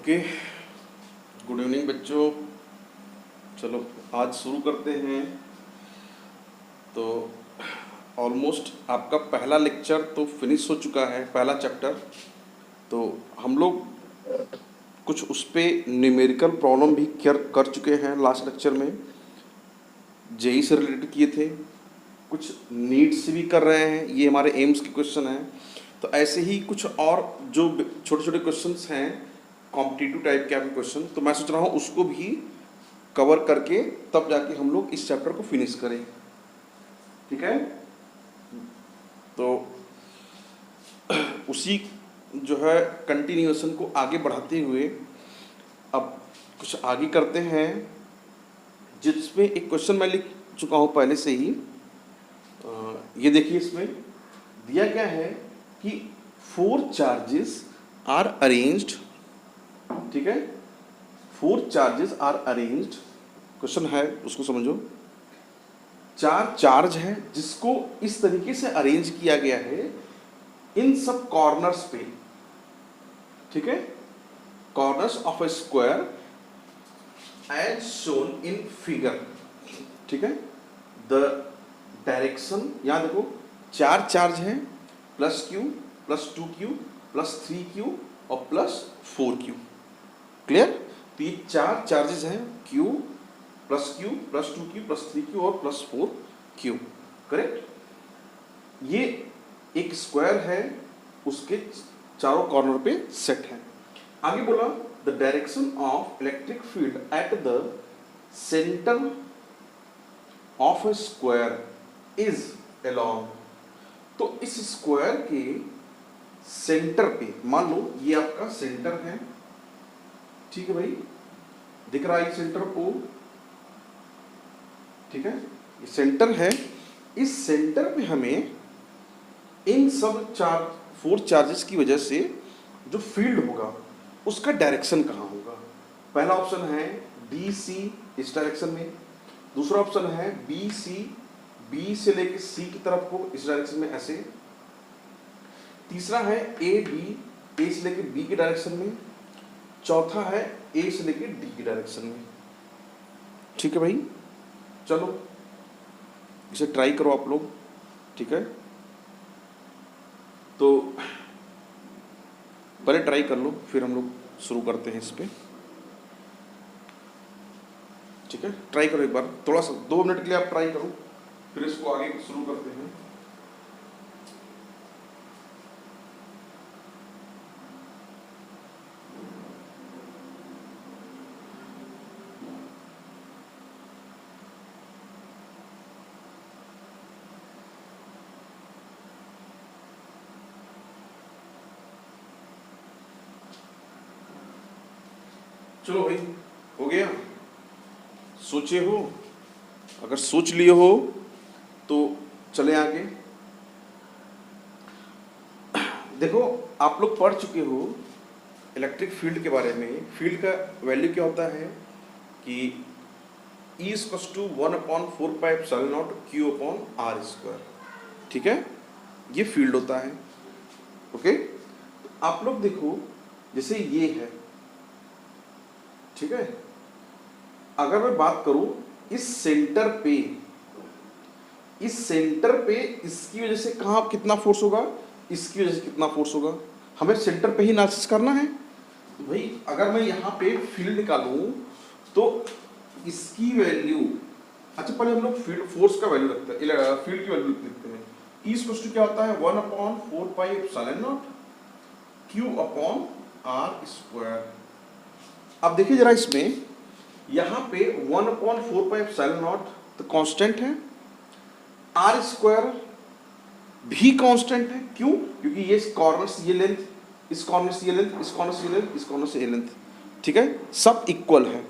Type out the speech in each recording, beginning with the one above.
Okay, good evening बच्चों। चलो आज शुरू करते हैं। तो ऑलमोस्ट आपका पहला लेक्चर तो फिनिश हो चुका है, पहला चैप्टर। तो हम लोग कुछ उस पर न्यूमेरिकल प्रॉब्लम भी कर चुके हैं लास्ट लेक्चर में, जेई से रिलेटेड किए थे, कुछ नीट से भी कर रहे हैं, ये हमारे एम्स के क्वेश्चन हैं। तो ऐसे ही कुछ और जो छोटे छोटे क्वेश्चंस हैं कॉम्पिटिटिव टाइप के आपके क्वेश्चन, तो मैं सोच रहा हूँ उसको भी कवर करके तब जाके हम लोग इस चैप्टर को फिनिश करें। ठीक है, तो उसी जो है कंटिन्यूएशन को आगे बढ़ाते हुए अब कुछ आगे करते हैं, जिसमें एक क्वेश्चन मैं लिख चुका हूँ पहले से ही। ये देखिए, इसमें दिया क्या है कि 4 चार्जेस आर अरेंज्ड। ठीक है, 4 चार्जेस आर अरेंज्ड, क्वेश्चन है उसको समझो। 4 चार्ज है जिसको इस तरीके से अरेंज किया गया है इन सब कॉर्नर्स पे। ठीक है, corners of a square as shown in figure. ठीक है, द डायरेक्शन, यहां देखो 4 चार्ज है, plus Q, plus 2q, plus 3q और प्लस 4q। क्लियर? तो ये 4 चार्जेस हैं, q plus q plus 2q plus 3q और प्लस 4q। करेक्ट? ये एक स्क्वायर है, उसके चारों कॉर्नर पे सेट है। आगे बोला the direction of electric field eight the centre of a square is along. तो इस स्क्वायर के सेंटर पे, मान लो ये आपका सेंटर है। ठीक है भाई, दिख रहा है ये सेंटर को? ठीक है, ये सेंटर है। इस सेंटर पे हमें इन सब 4 चार्जेस की वजह से जो फील्ड होगा उसका डायरेक्शन कहाँ होगा। पहला ऑप्शन है डी सी, इस डायरेक्शन में। दूसरा ऑप्शन है बी सी, बी से लेके सी की तरफ को इस डायरेक्शन में ऐसे। तीसरा है ए बी, ए से लेके बी के डायरेक्शन में। चौथा है ए से लेके डी की डायरेक्शन में। ठीक है भाई, चलो इसे ट्राई करो आप लोग। ठीक है, तो पहले ट्राई कर लो, फिर हम लोग शुरू करते हैं इस पे। ठीक है, ट्राई करो एक बार, थोड़ा सा 2 मिनट के लिए आप ट्राई करो, फिर इसको आगे शुरू करते हैं। चलो भाई, हो गया? सोचे हो? अगर सोच लिए हो तो चले आगे। देखो, आप लोग पढ़ चुके हो इलेक्ट्रिक फील्ड के बारे में। फील्ड का वैल्यू क्या होता है कि E = 1/4πε0 Q/r²। ठीक है, ये फील्ड होता है। ओके, आप लोग देखो, जैसे ये है, ठीक है, अगर मैं बात करूं इस सेंटर पे, इसकी वजह से कहां कितना फोर्स होगा, इसकी वजह से कितना फोर्स होगा, हमें सेंटर पे ही एनालिसिस करना है। तो भाई अगर मैं यहां पे फील्ड निकालूं तो इसकी वैल्यू, अच्छा पहले हम लोग फील्ड फोर्स का वैल्यू रखते हैं, फील्ड की वैल्यू लिखते हैं। E = क्या होता है 1/4πε0 Q/r²। अब देखिए जरा, इसमें यहां पे 1/4πε0 तो कांस्टेंट है, r² भी कांस्टेंट है। क्यों? क्योंकि ये कॉर्नर से ये लेंथ, इस कॉर्नर से ये लेंथ, इस कॉर्नर से ये लेंथ, इस कॉर्नर से ये लेंथ। ठीक है, सब इक्वल है।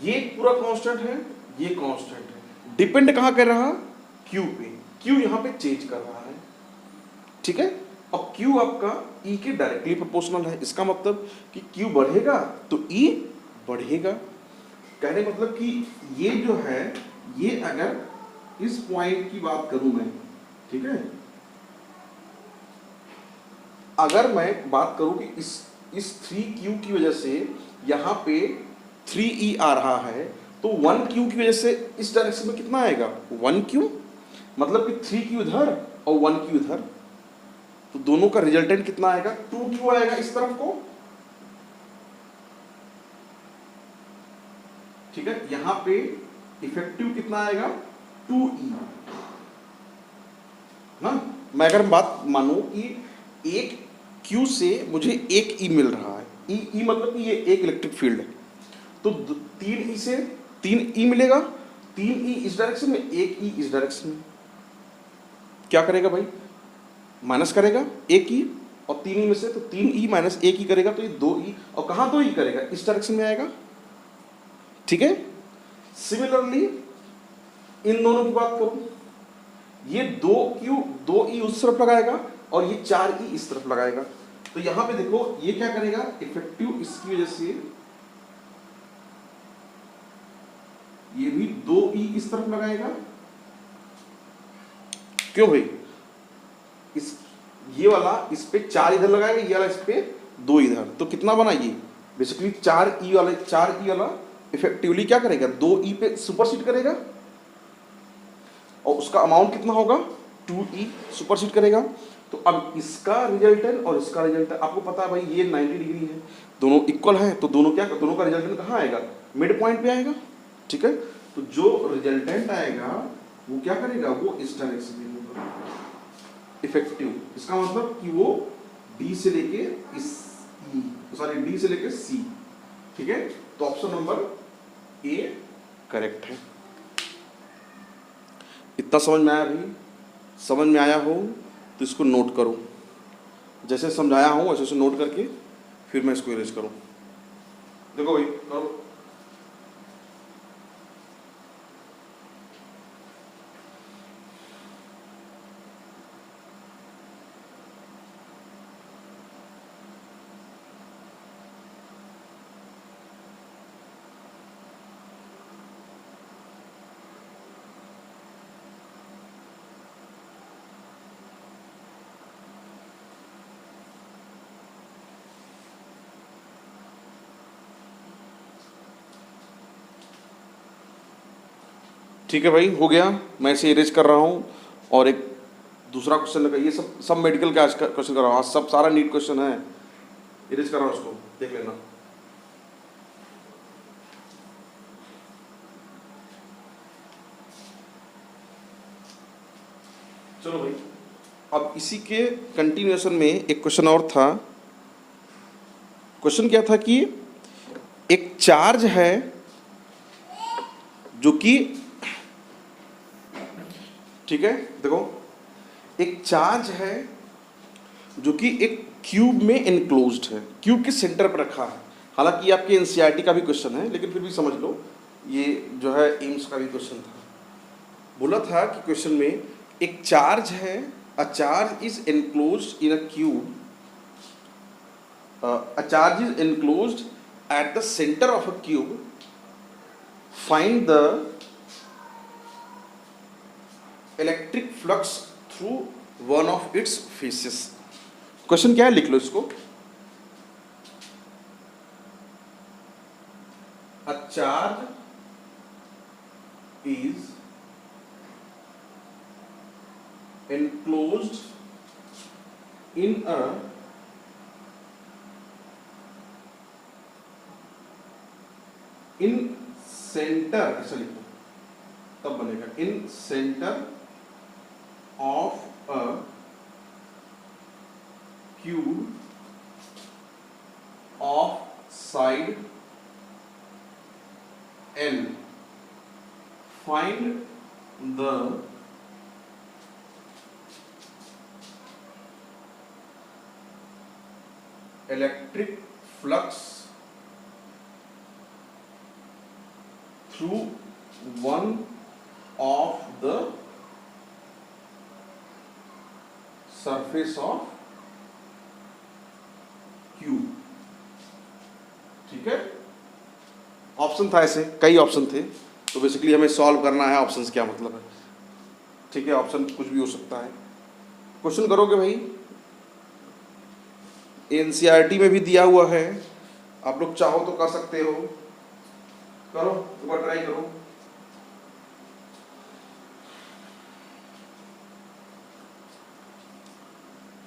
ये पूरा कांस्टेंट है, ये कांस्टेंट है। डिपेंड कहां कर रहा? Q पे। Q यहां पे चेंज कर रहा है। ठीक है, और Q आपका E के डायरेक्टली प्रोपोर्शनल है। इसका मतलब कि Q बढ़ेगा तो E बढ़ेगा। कहने का मतलब कि ये जो है, ये अगर इस पॉइंट की बात करूं मैं, ठीक है, अगर मैं बात करूं कि इस 3q की वजह से यहाँ पे 3e आ रहा है, तो 1q की वजह से इस डायरेक्शन में कितना आएगा 1q, मतलब कि 3q इधर और 1q इधर, तो दोनों का रिजल्टेंट कितना आएगा 2q आएगा इस तरफ को। ठीक है, यहां पे इफेक्टिव कितना आएगा 2e ना। मैं अगर बात मानूं कि एक q से मुझे एक e मिल रहा है, e मतलब कि ये एक इलेक्ट्रिक फील्ड है, तो 3e से 3e मिलेगा, 3e इस डायरेक्शन में, एक e इस डायरेक्शन में, क्या करेगा भाई माइनस करेगा एक e और 3e में से, तो 3e माइनस एक e करेगा, तो ये 2e, और कहाँ 2e करेगा इस डायरेक्शन में आएगा। ठीक है, सिमिलरली इन दोनों की बात करूं, ये 2q 2e उस तरफ लगाएगा और ये 4e इस तरफ लगाएगा, तो यहां पे देखो ये क्या करेगा इफेक्टिव इसकी वजह से ये भी 2e इस तरफ लगाएगा। क्यों भाई, इस ये वाला इस पे 4 इधर लगाएगा, ये वाला इस पे 2 इधर, तो कितना बना ये बेसिकली 4e वाला इफेक्टिवली क्या करेगा 2e पे सुपरसीड करेगा, और उसका अमाउंट कितना होगा 2e सुपरसीड करेगा। तो अब इसका रिजल्टेंट और इसका रिजल्टेंट आपको पता है भाई, ये 90 डिग्री है, दोनों इक्वल है, तो दोनों का रिजल्टेंट कहाँ आएगा मिड पॉइंट पे आएगा। ठीक है, तो जो रिजल्टेंट आएगा वो क्या करेगा, वो इस डायरेक्शन में होगा इफेक्टिव, इसका मतलब कि वो डी से लेके डी से लेके सी। ठीक है, तो ऑप्शन नंबर ए करेक्ट है। इतना समझ में आया भाई, समझ में आया हो तो इसको नोट करो, जैसे समझाया हूँ वैसे से नोट करके फिर मैं इसको इरेज करूँ। देखो भाई करो, ठीक है भाई हो गया, मैं इसे इरेज कर रहा हूँ और एक दूसरा क्वेश्चन लगा, ये सब मेडिकल के आज का क्वेश्चन कर रहा हूँ, आज सब सारा नीट क्वेश्चन है, इरेज कर रहा हूँ, उसको देख लेना। चलो भाई, अब इसी के कंटिन्यूएशन में एक क्वेश्चन और था। क्वेश्चन क्या था कि एक चार्ज है जो कि, ठीक है देखो, एक चार्ज है जो कि एक क्यूब में एनक्लोज्ड है, क्यूब के सेंटर पर रखा है। हालांकि आपके एनसीईआरटी का भी क्वेश्चन है, लेकिन फिर भी समझ लो, ये जो है एम्स का भी क्वेश्चन था। बोला था कि क्वेश्चन में एक चार्ज है, a charge is enclosed in a cube, a charge is enclosed at the centre of a cube, find the electric flux through one of its faces. Question क्या है लिख लो इसको, a charge is enclosed in a center, ऐसा लिखो तब बनेगा, in centre of a cube of side L, find the electric flux through one of the surface of cube। ठीक है, ऑप्शन था, ऐसे कई ऑप्शन थे, तो बेसिकली हमें सॉल्व करना है ऑप्शंस क्या मतलब है। ठीक है, ऑप्शन कुछ भी हो सकता है। क्वेश्चन करोगे भाई, एनसीईआरटी में भी दिया हुआ है, आप लोग चाहो तो कर सकते हो, करो एक बार ट्राई करो।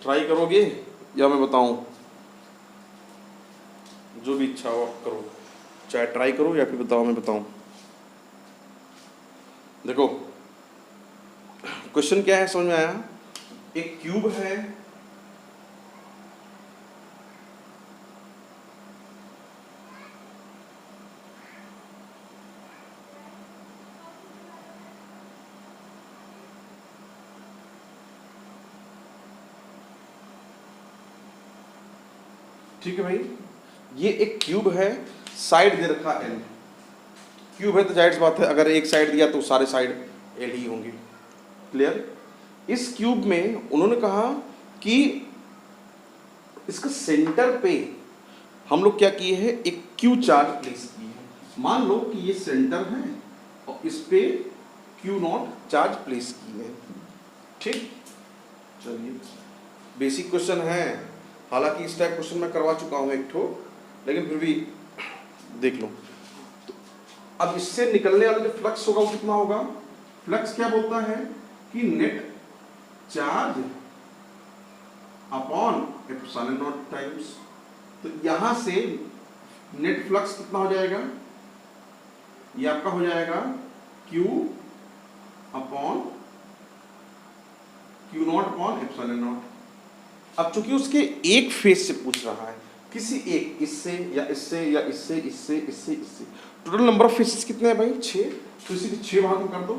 ट्राई करोगे या मैं बताऊं? जो भी इच्छा हो आप करो, चाहे ट्राई करो या फिर बताओ मैं बताऊं। देखो क्वेश्चन क्या है, समझ में आया? एक क्यूब है, ठीक है भाई, ये एक क्यूब है, साइड दे रखा एल। क्यूब है तो जाहिर सी बात है अगर एक साइड दिया तो सारे साइड एल ही होंगे। क्लियर? इस क्यूब में उन्होंने कहा कि इसका सेंटर पे हम लोग क्या किए हैं, एक क्यू चार्ज प्लेस किए हैं। मान लो कि ये सेंटर है और इस पे क्यू नॉट चार्ज प्लेस किए हैं। ठीक, चलिए बेसिक क्वेश्चन है, हालांकि इस टाइप क्वेश्चन मैं करवा चुका हूं एक ठो, लेकिन फिर भी देख लो। तो अब इससे निकलने वाला जो फ्लक्स होगा वो कितना होगा? फ्लक्स क्या बोलता है कि net charge upon epsilon not times. तो यहां से नेट फ्लक्स कितना हो जाएगा? ये आपका हो जाएगा Q upon Q not upon epsilon not. अब चूंकि उसके एक फेज से पूछ रहा है, किसी एक, इससे या इससे या इससे इससे इससे इससे, टोटल नंबर ऑफ फेसेस कितने हैं भाई? 6। तो इसी के 6 भाग में कर दो।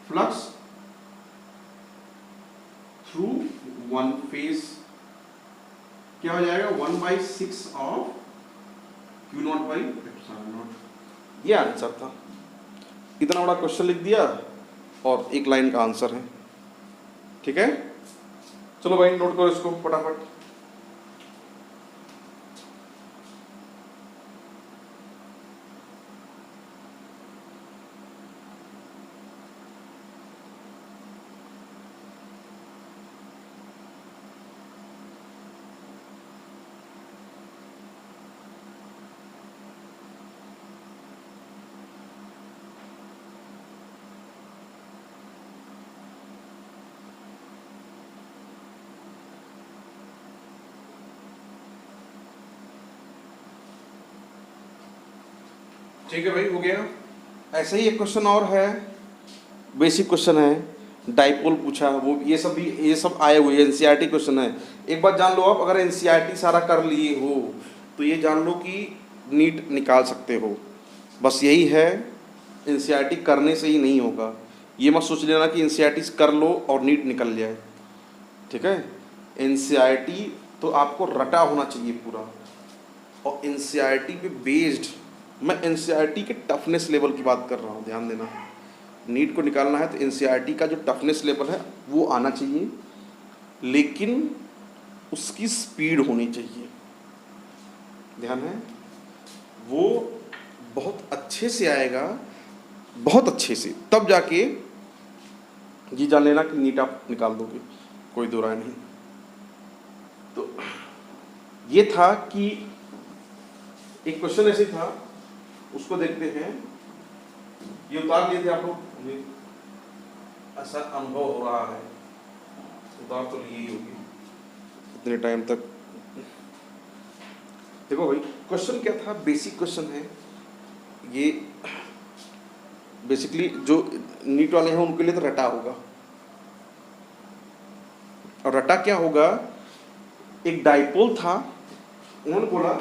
फ्लक्स थ्रू वन फेज क्या हो जाएगा? 1/6 of Q not by epsilon not. ये आंसर था। इतना बड़ा क्वेश्चन लिख दिया और एक लाइन का आंसर है। ठीक है, चलो भाई नोट करो इसको फटाफट। ठीक है भाई, हो गया। ऐसे ही एक क्वेश्चन और है, बेसिक क्वेश्चन है, डाइपोल पूछा, वो ये सब आए हुए एनसीईआरटी क्वेश्चन है। एक बात जान लो आप, अगर एनसीईआरटी सारा कर लिए हो तो ये जान लो कि नीट निकाल सकते हो। बस यही है, एनसीईआरटी करने से ही नहीं होगा। ये मत सोच लेना कि एनसीईआरटी कर लो और नीट निकल जाए। ठीक है, एनसीईआरटी तो आपको रटा होना चाहिए पूरा, और एनसीईआरटी पे बेस्ड, मैं एनसीईआरटी के टफनेस लेवल की बात कर रहा हूँ, ध्यान देना। नीट को निकालना है तो एनसीईआरटी का जो टफनेस लेवल है वो आना चाहिए, लेकिन उसकी स्पीड होनी चाहिए। ध्यान है, वो बहुत अच्छे से आएगा, बहुत अच्छे से, तब जाके ये जान लेना कि नीट आप निकाल दोगे, कोई दो राय नहीं। तो ये था कि एक क्वेश्चन ऐसे था, उसको देखते हैं। ये उतार लिए थे आप लोग, मुझे ऐसा अनुभव हो रहा है, उतार तो लिए ही होगी इतने टाइम तक। देखो भाई क्वेश्चन क्या था, बेसिक क्वेश्चन है ये। बेसिकली जो नीट वाले हैं उनके लिए तो रटा होगा, और रटा क्या होगा, एक डाइपोल था, उन्होंने बोला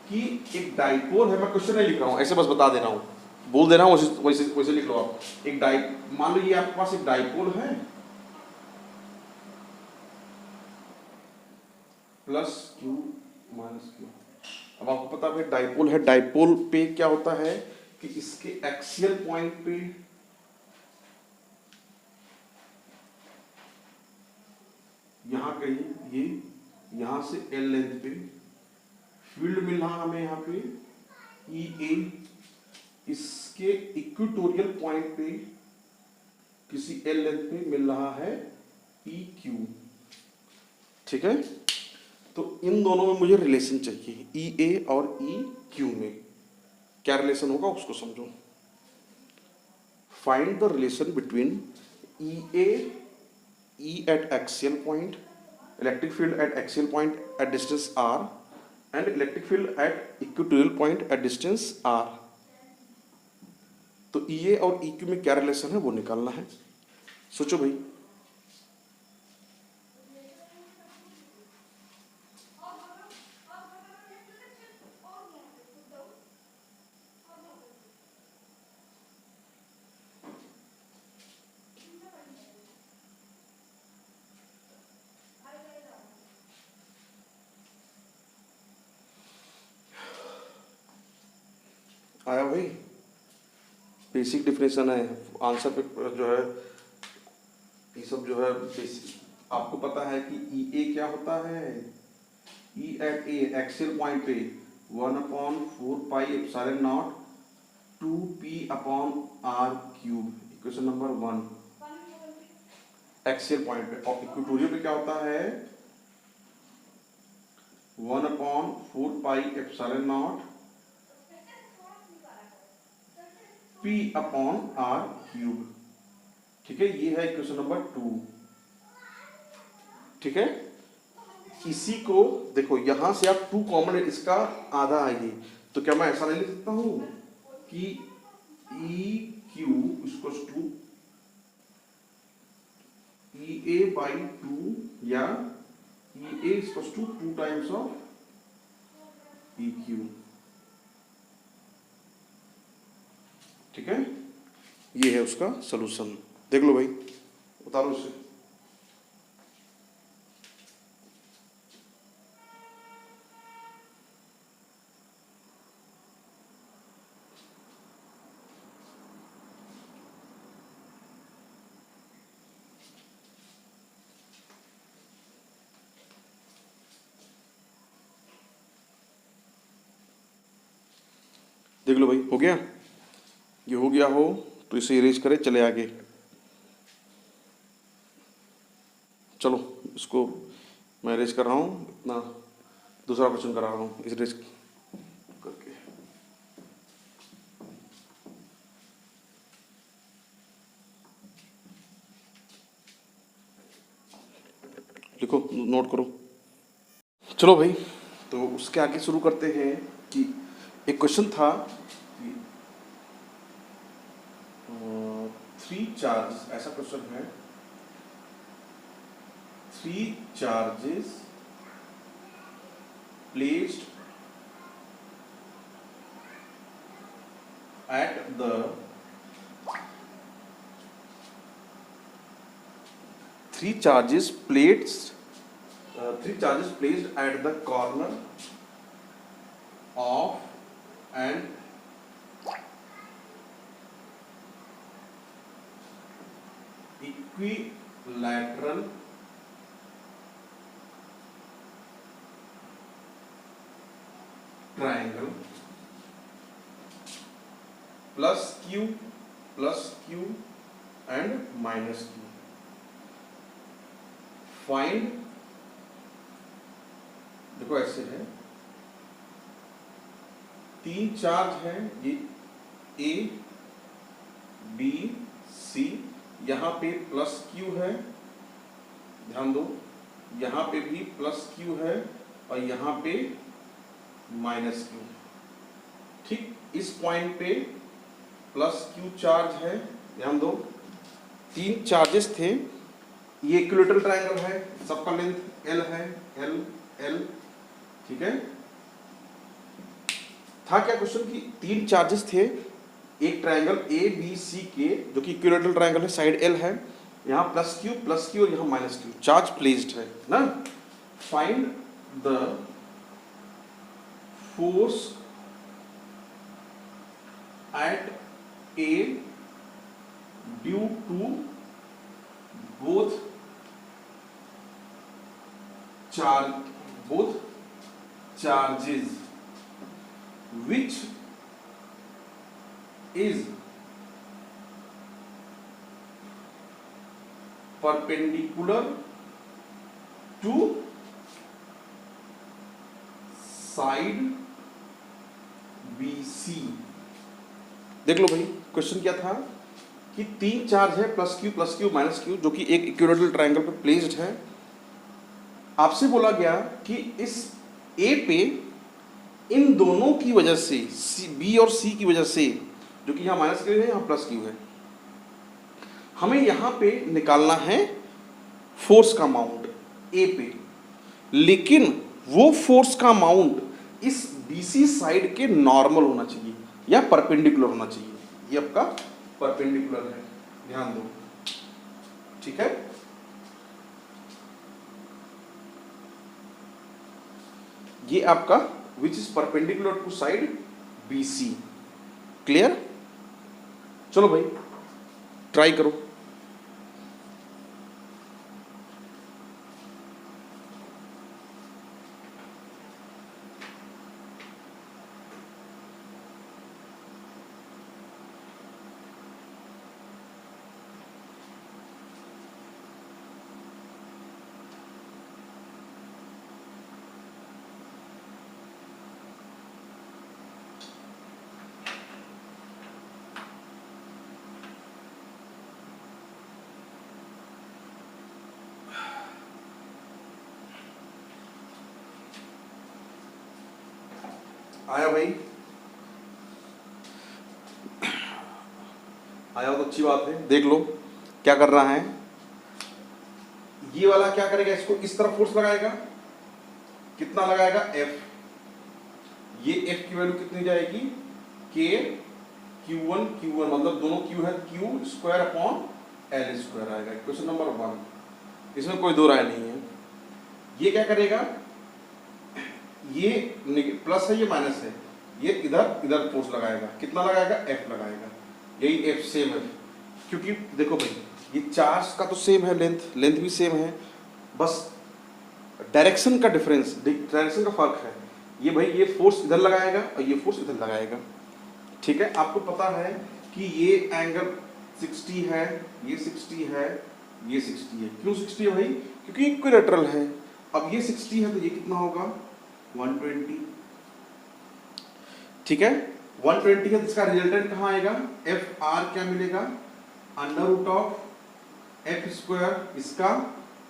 कि एक डाइपोल है, मैं क्वेश्चन नहीं लिख रहा हूँ, ऐसे बस बता दे रहा हूँ, बोल दे रहा हूँ, वैसे वैसे लिख लो आप। एक मान लो ये आपके पास एक डाइपोल है प्लस Q माइनस Q। अब आपको पता है डाइपोल है, डाइपोल पे क्या होता है कि इसके एक्सियल पॉइंट पे यहां कहीं ये, यहां से L लेंथ पे फील्ड मिल रहा हमें यहाँ पे EA, इसके इक्वेटोरियल पॉइंट पे किसी L लेंथ पे मिल रहा है EQ। ठीक है, तो इन दोनों में मुझे रिलेशन चाहिए, ई ए और ई क्यू में क्या रिलेशन होगा उसको समझो। Find the relation between E A, E at axial point, electric field at axial point at distance R and electric field at equatorial point at distance R. तो E ए और E Q में क्या relation है वो निकालना है। सोचो भाई। आया भाई, बेसिक डिफिनेशन है, आंसर पे जो है ये सब जो है बेसिक आपको पता है कि ई ए क्या होता है। ई एट ए एक्सियल पॉइंट पे 1/4πε0 2p/r³ equation number 1 axial point पे। और इक्वेटोरियल पे क्या होता है 1/4πε0 p/r³। ठीक है, ये है इक्वेशन नंबर 2। ठीक है, इसी को देखो यहां से आप 2 कॉमन है, इसका आधा आएगी, तो क्या मैं ऐसा नहीं लिख सकता हूं कि E Q equals to E A by 2 या E A equals to 2 times of E Q. ठीक है, ये है उसका सलूशन। देख लो भाई, उतारो इसे। देख लो भाई, हो गया। ये हो गया हो तो इसे इरेज करें, चले आगे। चलो इसको मैं इरेज कर रहा हूँ, इतना दूसरा क्वेश्चन करा रहा हूँ इरेज करके। लिखो, नोट करो। चलो भाई, तो उसके आगे शुरू करते हैं कि एक क्वेश्चन था 3 चार्ज, ऐसा क्वेश्चन है 3 charges placed at the 3 charges placed at the corner of an equilateral triangle plus q and minus q। Find, देखो ऐसे है, 3 चार्ज है, ये ए बी सी, यहां पे प्लस क्यू है, ध्यान दो, यहां पे भी प्लस क्यू है और यहां पे माइनस क्यू। ठीक, इस पॉइंट पे प्लस क्यू चार्ज है, ध्यान दो। 3 चार्जेस थे, ये इक्विलेटरल ट्रायंगल है, सबका लेंथ एल है, एल एल। ठीक है, था क्या क्वेश्चन कि 3 चार्जेस थे एक ट्रायंगल ए बी सी के, जो कि इक्विलेटरल ट्रायंगल है, साइड एल है, यहाँ प्लस क्यू और यहाँ माइनस क्यू, चार्ज प्लेस्ड है ना। Find the force at A due to both charges which is perpendicular to side BC। देख लो भाई, क्वेश्चन क्या था कि 3 चार्ज है प्लस क्यू माइनस क्यू, जो कि एक इक्विलैटरल ट्रायंगल पे प्लेस्ड है। आपसे बोला गया कि इस ए पे इन दोनों की वजह से बी और सी की वजह से, जो कि यहाँ माइनस क्यू है यहाँ प्लस क्यू है, हमें यहाँ पे निकालना है फोर्स का अमाउंट ए पे। लेकिन वो फोर्स का अमाउंट इस BC साइड के नॉर्मल होना चाहिए या परपेंडिकुलर होना चाहिए। ये आपका परपेंडिकुलर है, ध्यान दो, ठीक है। ये आपका which is perpendicular to side BC। Clear? चलो भाई ट्राई करो। आया भाई? आया तो अच्छी बात है। देख लो क्या कर रहा है। ये वाला क्या करेगा, इसको इस तरफ फोर्स लगाएगा, कितना लगाएगा F। ये F की वैल्यू कितनी जाएगी, K Q1 मतलब दोनों Q है, Q square upon L square आएगा। क्वेश्चन नंबर 1, इसमें कोई दो राय नहीं है। ये क्या करेगा, ये प्लस है ये माइनस है, ये इधर फोर्स लगाएगा, कितना लगाएगा F लगाएगा। यही F सेम है, क्योंकि देखो भाई ये चार्ज का तो सेम है, लेंथ भी सेम है, बस डायरेक्शन का डिफरेंस, डायरेक्शन का फर्क है। ये भाई ये फोर्स इधर लगाएगा और ये फोर्स इधर लगाएगा, ठीक है। आपको पता है कि ये एंगल 60 है, ये 60 है, ये 60 है। क्यों 60 है भाई, क्योंकि इक्विलैटरल है। अब ये 60 है तो ये कितना होगा 120, ठीक है। 120 है तो इसका रिजल्टेंट कहाँ आएगा, FR क्या मिलेगा, under root of F square इसका,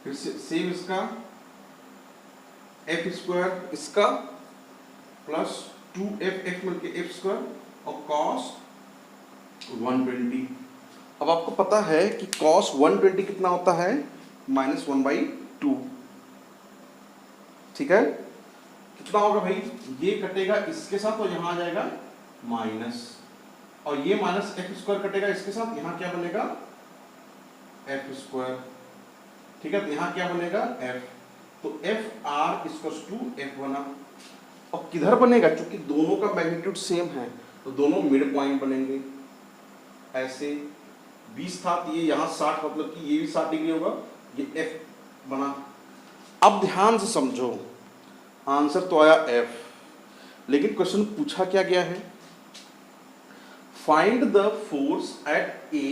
फिर सेम इसका F स्क्वायर इसका प्लस 2F मिलके F स्क्वायर और cos 120। अब आपको पता है कि cos 120 कितना होता है, -1/2, ठीक है। कितना होगा भाई, ये कटेगा इसके साथ और यहाँ आ जाएगा माइनस, और ये माइनस F स्क्वायर कटेगा इसके साथ, यहाँ क्या बनेगा F स्क्वायर, ठीक है। तो यहाँ क्या बनेगा F, तो FR इक्वल्स टू F बना। और किधर बनेगा, क्योंकि दोनों का मैग्नीट्यूड सेम है तो दोनों मिड पॉइंट बनेंगे। ऐसे 20 था तो ये यहाँ 60, मतलब कि ये भी 60 डिग्री होगा, ये F बना। अब ध्यान से समझो, आंसर तो आया F, लेकिन क्वेश्चन पूछा क्या गया है, find the force eight A,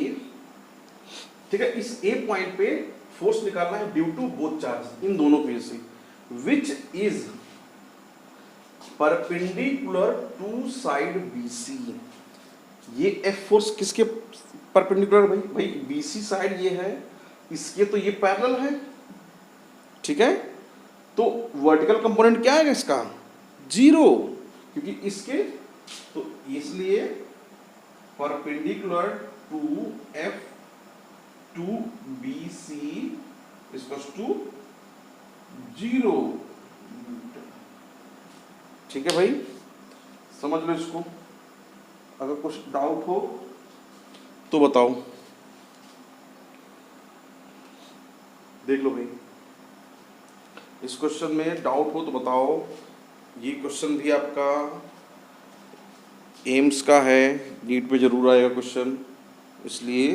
ठीक है। इस A पॉइंट पे फोर्स निकालना है ड्यू टू बोथ चार्ज, इन दोनों की वजह से, which is perpendicular to side BC। ये F फोर्स किसके परपेंडिकुलर भाई, BC साइड ये है, इसके तो ये पैरेलल है, ठीक है। तो वर्टिकल कंपोनेंट क्या है इसका, 0, क्योंकि इसके, तो इसलिए perpendicular to F to BC equals to 0, ठीक है भाई। समझ लो इसको, अगर कुछ डाउट हो तो बताओ। देख लो भाई, इस क्वेश्चन में डाउट हो तो बताओ। ये क्वेश्चन भी आपका एम्स का है, नीट पे जरूर आएगा क्वेश्चन, इसलिए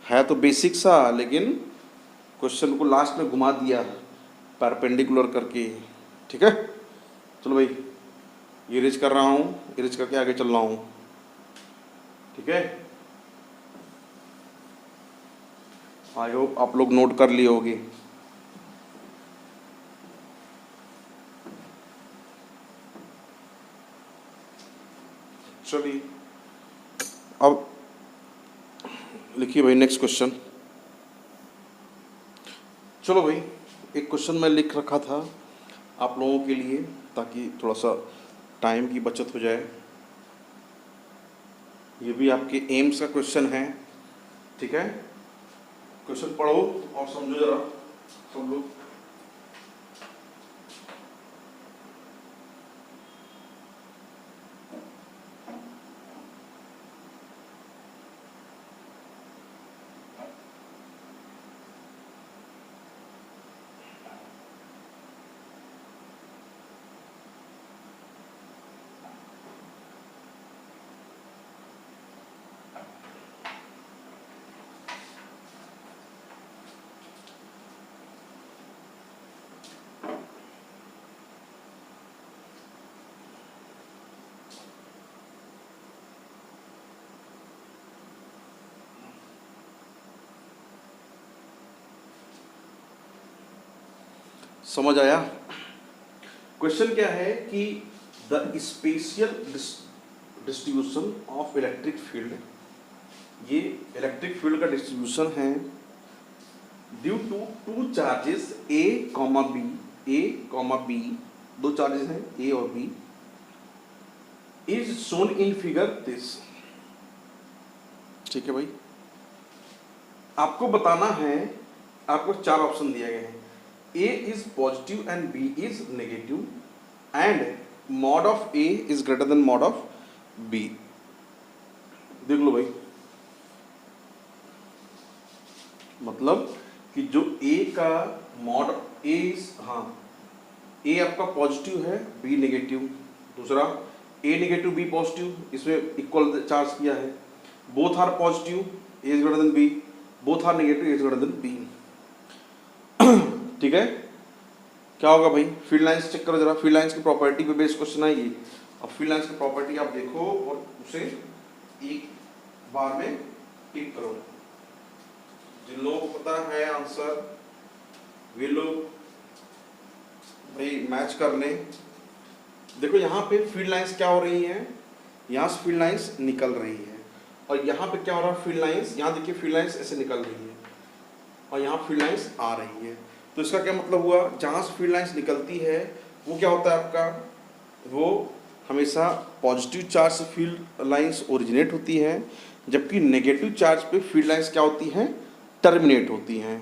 है तो बेसिक सा, लेकिन क्वेश्चन को लास्ट में घुमा दिया परपेंडिकुलर करके, ठीक है। चलो भाई ये इरेज कर रहा हूँ, इरेज करके आगे चल रहा हूँ, ठीक है। आई होप आप लोग नोट कर लिए होगे। चलिए अब लिखिए भाई नेक्स्ट क्वेश्चन। चलो भाई, एक क्वेश्चन मैं लिख रखा था आप लोगों के लिए ताकि थोड़ा सा टाइम की बचत हो जाए। ये भी आपके एम्स का क्वेश्चन है, ठीक है। क्वेश्चन पढ़ो और समझो जरा सब लोग। समझ आया? क्वेश्चन क्या है कि the spatial distribution of electric field, ये इलेक्ट्रिक फील्ड का डिस्ट्रीब्यूशन है due to two charges A comma B, दो चार्जेस हैं ए और बी, is shown in figure this. ठीक है भाई, आपको बताना है, आपको चार ऑप्शन दिए गए हैं, A is positive and B is negative and mod of A is greater than mod of B. देख लो भाई, मतलब कि जो ए का मॉड ए इज, हाँ ए आपका पॉजिटिव है बी नेगेटिव, दूसरा ए नेगेटिव बी पॉजिटिव, इसमें इक्वल चार्ज किया है, both are positive A is greater than B, both are negative A is greater than B. ठीक है, क्या होगा भाई, फील्ड लाइंस चेक करो जरा, फील्ड लाइंस की प्रॉपर्टी पे बेस्ड क्वेश्चन है ये। अब फील्ड लाइंस की प्रॉपर्टी आप देखो और उसे एक बार में टिक करो। जिन लोगों को पता है आंसर वे लोग भाई मैच कर लें। देखो यहाँ पे फील्ड लाइंस क्या हो रही है, यहाँ से फील्ड लाइंस निकल रही है और यहाँ पे क्या हो रहा है, फील्ड लाइंस, यहाँ देखिए फील्ड लाइंस ऐसे निकल रही है और यहाँ फील्ड लाइंस आ रही है। तो इसका क्या मतलब हुआ, जहाँ से फील्ड लाइंस निकलती है वो क्या होता है आपका, वो हमेशा पॉजिटिव चार्ज से फील्ड लाइंस ओरिजिनेट होती है, जबकि नेगेटिव चार्ज पे फील्ड लाइंस क्या होती हैं, टर्मिनेट होती हैं।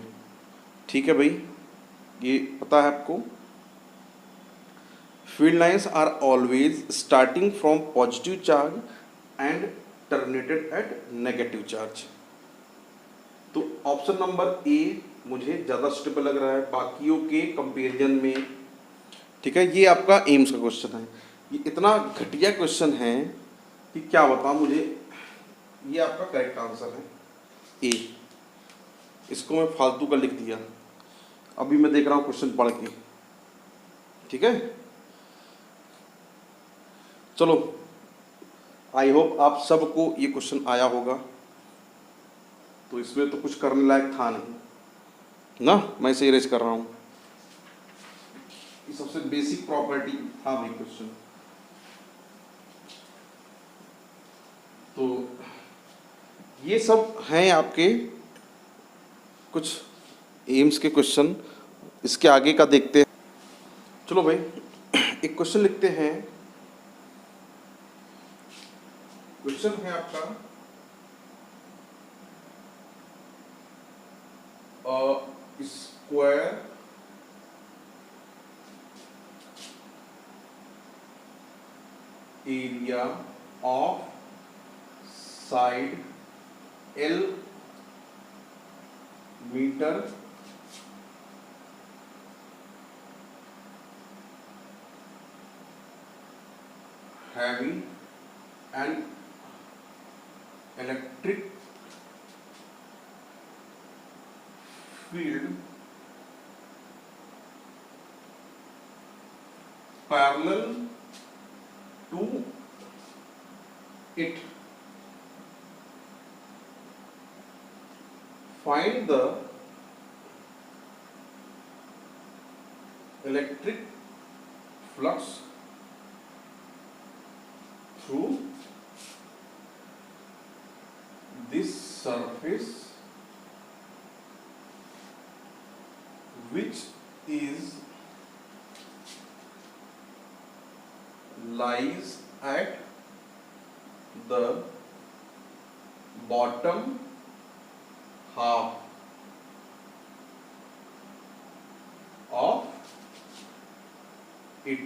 ठीक है भाई, ये पता है आपको। Field lines are always starting from positive charge and terminated at negative charge. तो ऑप्शन नंबर ए मुझे ज़्यादा सुटेबल लग रहा है बाकियों के कंपैरिजन में। ठीक है, ये आपका एम्स का क्वेश्चन है। ये इतना घटिया क्वेश्चन है कि क्या बताऊं मुझे, ये आपका करेक्ट आंसर है ए। इसको मैं फालतू का लिख दिया, अभी मैं देख रहा हूँ क्वेश्चन पढ़ के। ठीक है, चलो आई होप आप सबको ये क्वेश्चन आया होगा, तो इसमें तो कुछ करने लायक था नहीं ना, मैं इसे इरेज कर रहा हूँ। ये सबसे बेसिक प्रॉपर्टी था भाई क्वेश्चन। तो ये सब हैं आपके कुछ एम्स के क्वेश्चन, इसके आगे का देखते हैं। चलो भाई एक क्वेश्चन लिखते हैं। क्वेश्चन है आपका square area of side L metre having an electric field parallel to it. Find the electric flux through this surface which is lies at the bottom half of it।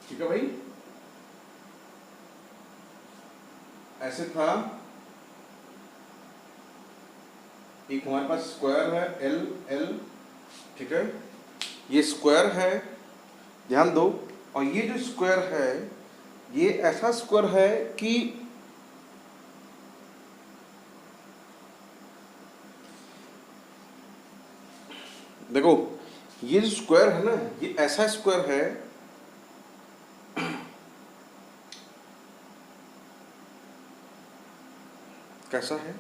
ठीक है भाई, ऐसे था। एक हमारे पास स्क्वायर है एल एल, ठीक है, ये स्क्वायर है, ध्यान दो। और ये जो स्क्वायर है ये ऐसा स्क्वायर है कि देखो, ये जो स्क्वायर है ना, ये ऐसा स्क्वायर है कैसा है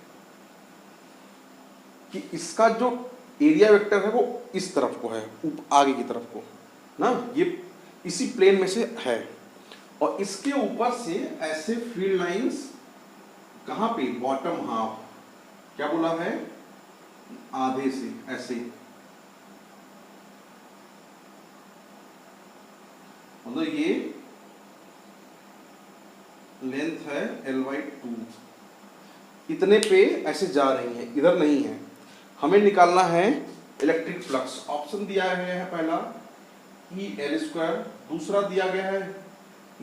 कि इसका जो एरिया वेक्टर है वो इस तरफ को है, आगे की तरफ को ना, ये इसी प्लेन में से है। और इसके ऊपर से ऐसे फील्ड लाइंस कहाँ पे, बॉटम हाफ, क्या बोला है, आधे से ऐसे, मतलब ये लेंथ है L/2, इतने पे ऐसे जा रही है, इधर नहीं है। हमें निकालना है इलेक्ट्रिक फ्लक्स। ऑप्शन दिया गया है पहला EL², दूसरा दिया गया है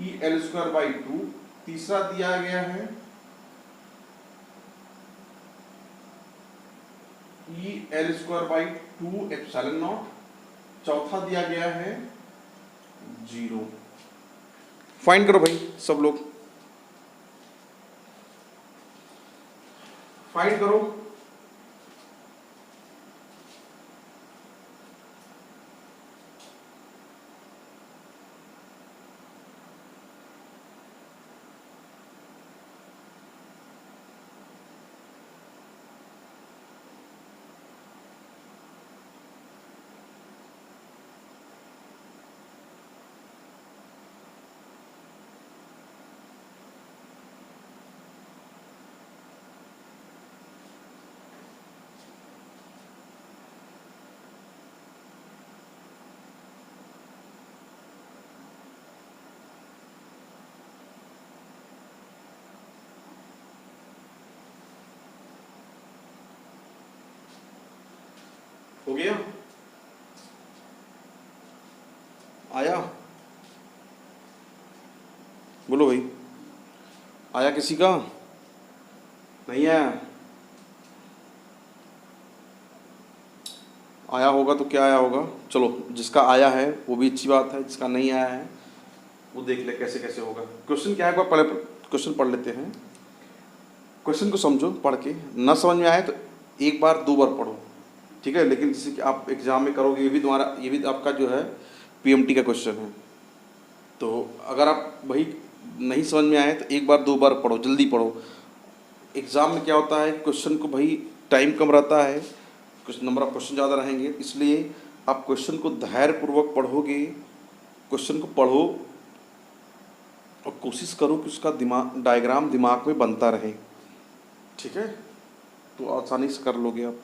EL²/2, तीसरा दिया गया है EL²/2ε0, चौथा दिया गया है 0। फाइंड करो भाई सब लोग, फाइंड करो। हो गया, आया, बोलो भाई, आया किसी का, नहीं आया? आया होगा तो क्या आया होगा, चलो जिसका आया है वो भी अच्छी बात है, जिसका नहीं आया है वो देख ले कैसे कैसे होगा। क्वेश्चन क्या है, एक बार पहले क्वेश्चन पढ़ लेते हैं। क्वेश्चन को समझो, पढ़ के ना समझ में आए तो एक बार दो बार पढ़ो, ठीक है। लेकिन जैसे कि आप एग्जाम में करोगे, ये भी आपका जो है PMT का क्वेश्चन है, तो अगर आप भाई नहीं समझ में आए तो एक बार दो बार पढ़ो, जल्दी पढ़ो। एग्ज़ाम में क्या होता है, क्वेश्चन को भाई टाइम कम रहता है, कुछ नंबर ऑफ क्वेश्चन ज़्यादा रहेंगे, इसलिए आप क्वेश्चन को धैर्यपूर्वक पढ़ोगे, क्वेश्चन को पढ़ो और कोशिश करो कि उसका डायग्राम दिमाग में बनता रहे, ठीक है, तो आसानी से कर लोगे आप।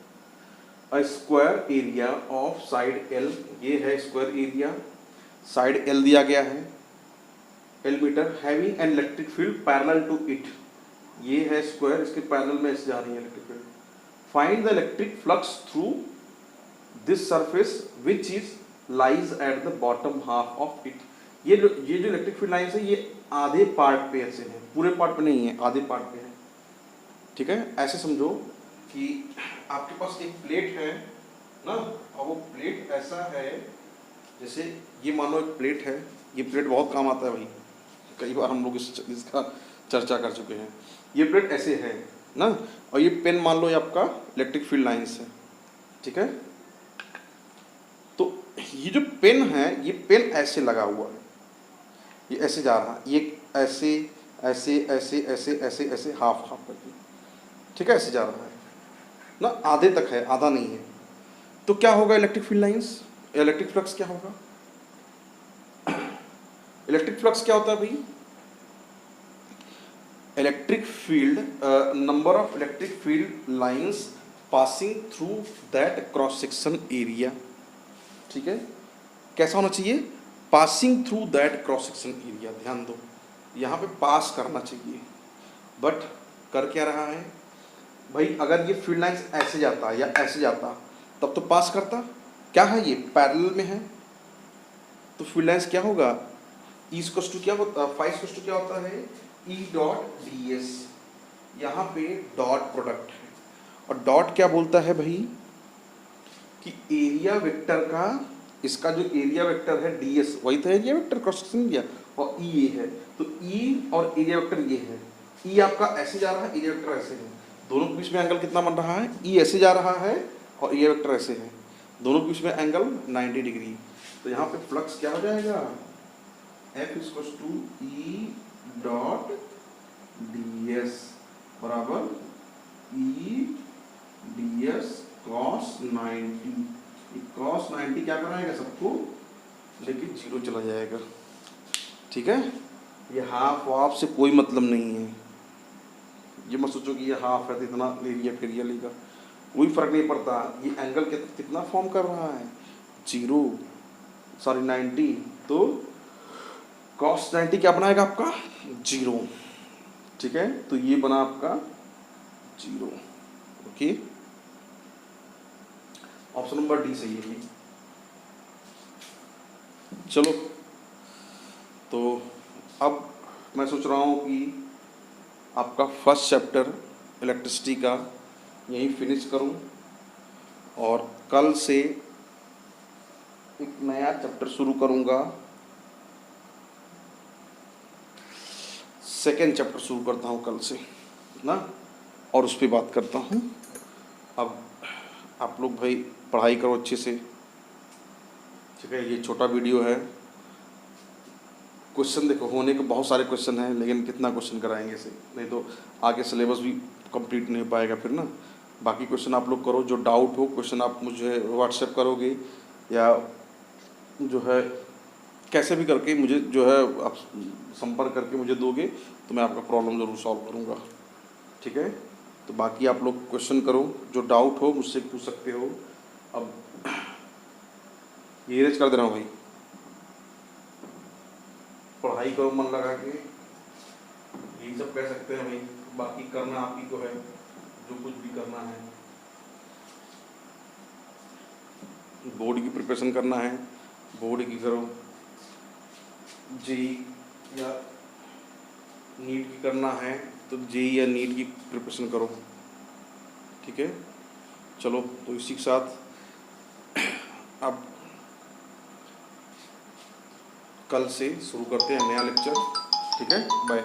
A square area of side L, ये है स्क्वायर एरिया, साइड L दिया गया है L metre, having an electric field parallel to it, ये है स्क्वायर, इसके पैरेलल में ऐसे जा रही है electric field. Find the electric flux through this surface which is lies at the bottom half of it. ये जो इलेक्ट्रिक फील्ड लाइन्स है ये आधे पार्ट पे ऐसे है, पूरे पार्ट पे नहीं है, आधे पार्ट पे है, ठीक है। ऐसे समझो कि आपके पास एक प्लेट है ना, और वो प्लेट ऐसा है, जैसे ये मानो एक प्लेट है, ये प्लेट बहुत काम आता है भाई, कई बार हम लोग इसका चर्चा कर चुके हैं। ये प्लेट ऐसे है ना, और ये पेन मान लो ये आपका इलेक्ट्रिक फील्ड लाइन्स है, ठीक है। तो ये जो पेन है, ये पेन ऐसे लगा हुआ है, ये ऐसे जा रहा है, ये ऐसे ऐसे ऐसे ऐसे ऐसे ऐसे हाफ हाफ करके, ठीक है, ऐसे जा रहा है ना, आधे तक है, आधा नहीं है। तो क्या होगा electric field lines, electric flux क्या होगा? इलेक्ट्रिक फ्लक्स क्या होता है भाई? Electric field, number of electric field lines passing through that cross section area. ठीक है, कैसा होना चाहिए? Passing through that cross section area. ध्यान दो, यहाँ पे पास करना चाहिए, बट कर क्या रहा है भाई? अगर ये फील्ड लाइंस ऐसे जाता या ऐसे जाता तब तो पास करता। क्या है, ये पैरेलल में है, तो फील्ड लाइंस क्या होगा? ई इक्वल्स टू क्या होता, फाई इक्वल्स टू क्या होता है? ई डॉट डी एस। यहाँ पे डॉट प्रोडक्ट है, और डॉट क्या बोलता है भाई कि एरिया वेक्टर का, इसका जो एरिया वेक्टर है डी एस, वही तो area vector cross section area, और ई ये है, तो ई और एरिया वेक्टर ये है। ई आपका ऐसे जा रहा है, एरिया वेक्टर ऐसे है, दोनों के बीच में एंगल कितना बन रहा है? ई ऐसे जा रहा है और एरिया वेक्टर ऐसे है, दोनों के बीच में एंगल 90 डिग्री। तो यहाँ पे फ्लक्स क्या हो जाएगा? F equals to E dot D S बराबर E D S cos 90। Cos 90 क्या कराएगा सबको, लेकिन जीरो चला जाएगा। ठीक है, ये हाफ वाफ से कोई मतलब नहीं है। ये मत सोचो कि ये हाफ है तो इतना ले लिया फिर ये लेगा, कोई फर्क नहीं पड़ता। ये एंगल कितना फॉर्म कर रहा है? Zero, sorry 90। तो कॉस 90 क्या बनाएगा आपका? जीरो। ठीक है, तो ये बना आपका zero. Okay, option number D सही है। चलो, तो अब मैं सोच रहा हूँ कि आपका फर्स्ट चैप्टर इलेक्ट्रिसिटी का यहीं फिनिश करूँ, और कल से एक नया चैप्टर शुरू करूँगा। सेकेंड चैप्टर शुरू करता हूँ कल से ना, और उस पर बात करता हूँ। अब आप लोग भाई पढ़ाई करो अच्छे से। ठीक है, ये छोटा वीडियो है। क्वेश्चन देखो, होने के बहुत सारे क्वेश्चन हैं, लेकिन कितना क्वेश्चन कराएंगे इसे, नहीं तो आगे सिलेबस भी कंप्लीट नहीं हो पाएगा फिर ना। बाकी क्वेश्चन आप लोग करो, जो डाउट हो क्वेश्चन आप मुझे व्हाट्सएप करोगे, या जो है कैसे भी करके मुझे जो है आप संपर्क करके मुझे दोगे, तो मैं आपका प्रॉब्लम ज़रूर सॉल्व करूँगा। ठीक है, तो बाकी आप लोग क्वेश्चन करो, जो डाउट हो मुझसे पूछ सकते हो। अब ये इरेज कर दे रहा हूँ भाई, पढ़ाई करो मन लगा के, यही सब कह सकते हैं भाई। बाकी करना आप ही को है, जो कुछ भी करना है। बोर्ड की प्रिपरेशन करना है, बोर्ड की करो, जेई या नीट की करना है तो जेई या नीट की प्रिपरेशन करो। ठीक है, चलो, तो इसी के साथ अब कल से शुरू करते हैं नया लेक्चर। ठीक है, बाय।